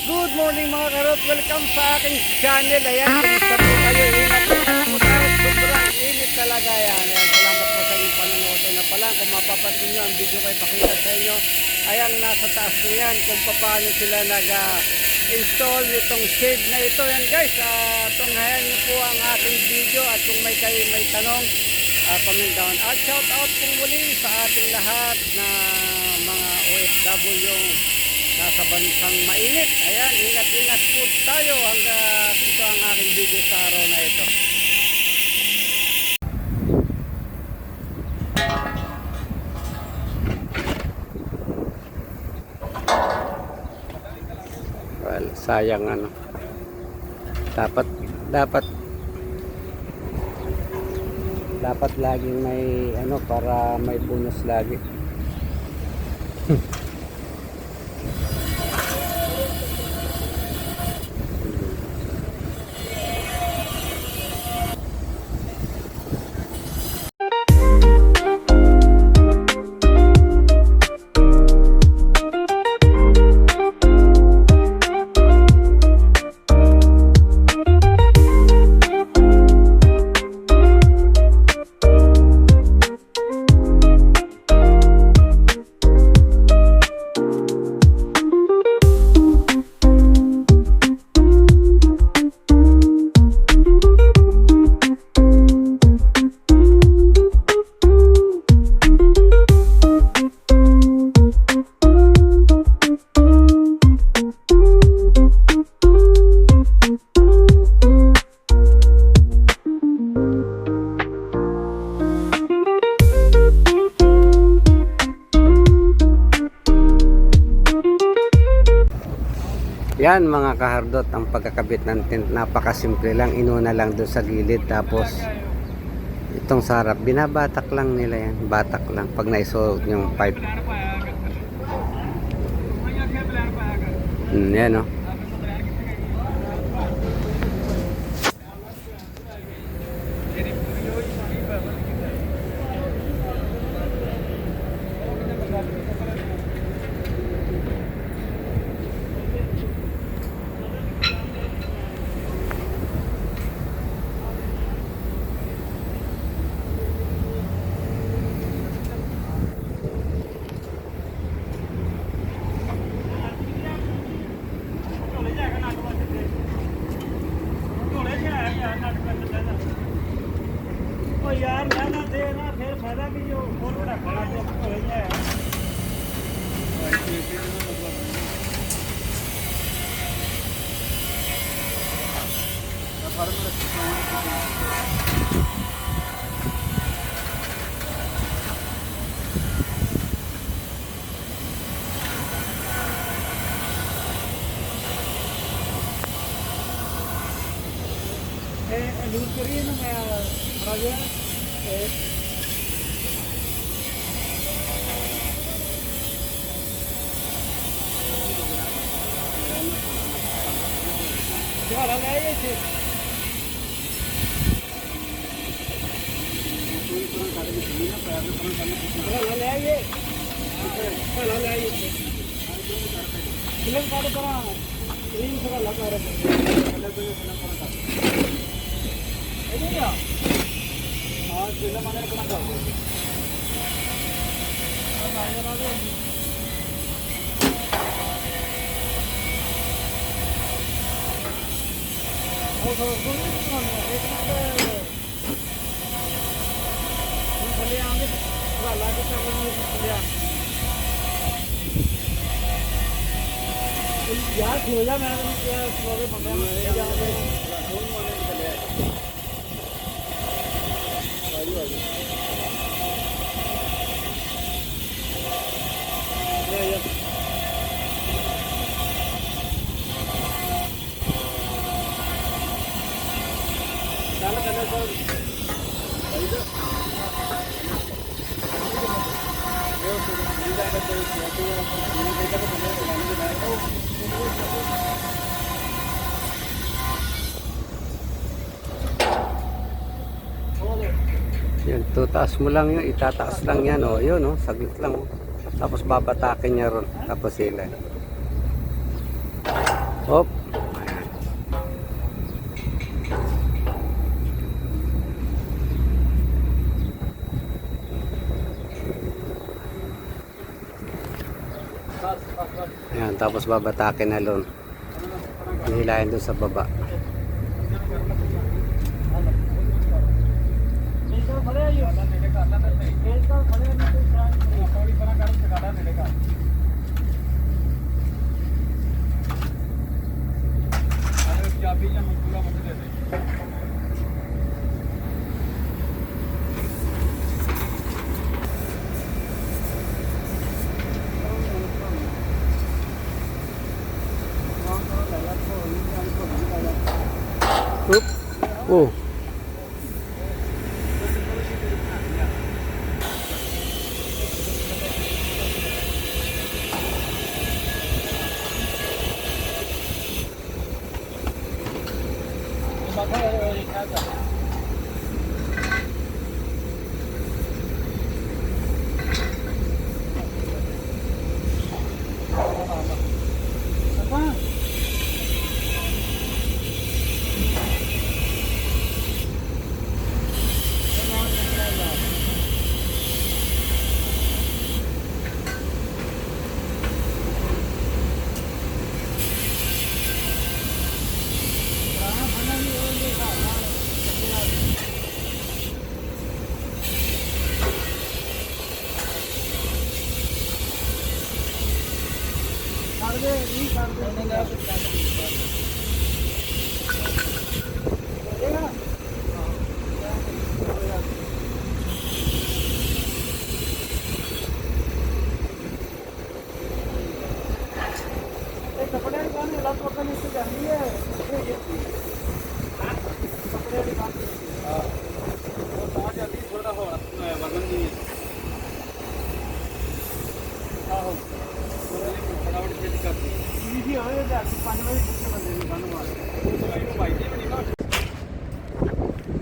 Good morning mga karot, welcome sa aking channel. Ayan, kumusta po kayo? Ingat po tayo, sobrang init talaga yan. Ayan, salamat po sa inyong panonood. Na pala, kung mapapansin nyo, ang video ko ay pakita sa inyo. Ayan, nasa taas nyo yan kung paano sila nag-install nitong shade na ito. Ayan guys, tunghayan nyo po ang aking video at kung may tanong, comment down. At shout out po muli sa ating lahat na mga OFW nasa bansang mainit. Ayan, ingat-ingat po tayo hanggang ito ang aking video sa araw na ito. Well, sayang ano. Dapat laging may ano para may bonus lagi. Yan mga kahardot, ang pagkakabit ng tent, napakasimple lang. Inuna lang doon sa gilid, tapos itong sarap, binabatak lang nila yan, batak lang pag naisuot yung pipe. Yan o. यार मैं ना दे ना फिर फायदा भी जो और बड़ा खड़ा दे हो जाए लूज करिए ना मैं आ गया वाला ले आइए इसे वाला ले आइए वाला ले आइए फिल्म काट करा स्क्रीन से लगा रहा है आज फिल्म आने का कर दो अब आने वाले तो एक चले आएंगे वाला के चले यार खोजा मैंने क्या स्लोवे पकड़ा मैं जाके फोन मारने चले आए Yan, tutaas mo lang yun, itataas lang yan, o, yun, o, saglit lang, o. Tapos babatakin niya ron, tapos sila. Hop. Ayan, tapos babatakin na lon. Hihilahin doon sa baba. Oop. Oh.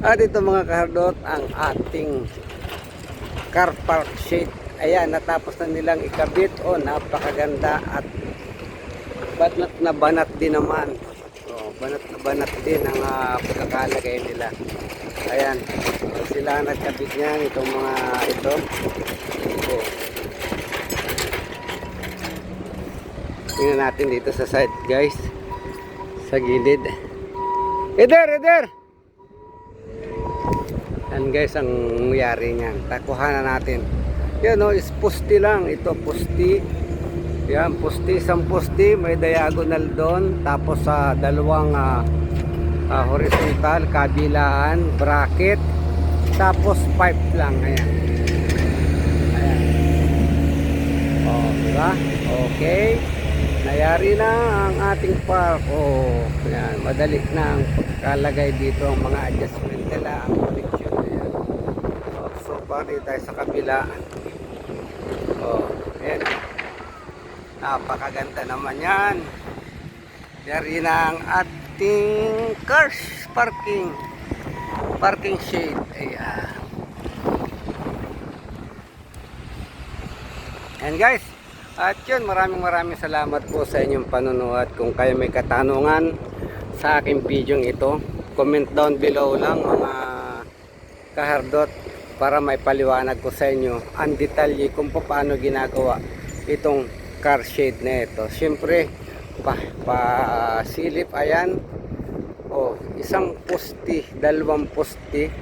At ito mga kahardot ang ating car park shade. Ayan, natapos na nilang ikabit. Oh, napakaganda at banat na banat din naman. Oh, banat na banat din ang pagkakalagay nila. Ayan, sila nagkabit niyan itong mga ito. Oh. Tingnan natin dito sa side guys. Sa gilid. Eder! Yan guys ang nangyari niyan. Takuhanan natin. Yan o, is pusti lang. Ito pusti. Yan, pusti. Isang pusti. May diagonal doon. Tapos sa dalawang horizontal, kabilaan, bracket. Tapos pipe lang. Ayan. Ayan. O, diba? Okay. Nayari na ang ating park. O, yan. Madali na ang pagkalagay dito. Ang mga adjustment nila. Ang connection. So far dito tayo sa kabila. Oh, ayan. Napakaganda naman yan. Yari na ang ating cars parking shade. Ayan. And guys, at yun, maraming salamat po sa inyong panonood. Kung kayo may katanungan sa aking video ito, comment down below lang mga kahardot, para may paliwanag ko sa inyo ang detalye kung paano ginagawa itong car shade na ito. Siyempre silip ayan. Oh, isang poste, dalawang poste.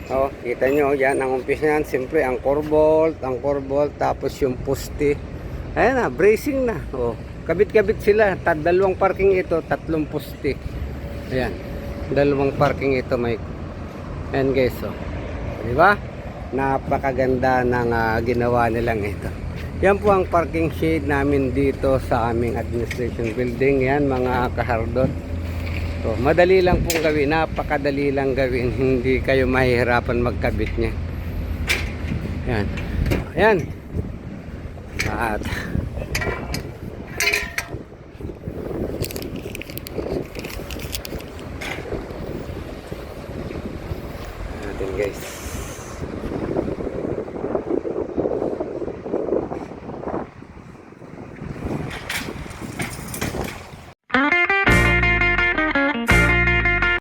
Oh, kita nyo yan ang umpisa niyan. Siyempre ang core bolt, tapos yung poste. Ayan na, bracing na. Oh, kabit-kabit sila. Dalawang parking ito, tatlong poste. Ayan, dalawang parking ito may. Ayan guys, oh. Diba? Napakaganda ng ginawa nilang ito. Yan po ang parking shade namin dito sa aming administration building. Yan mga kahardot. So, madali lang pong gawin. Napakadali lang gawin. Hindi kayo mahihirapan magkabit niya. Yan. Ayan. At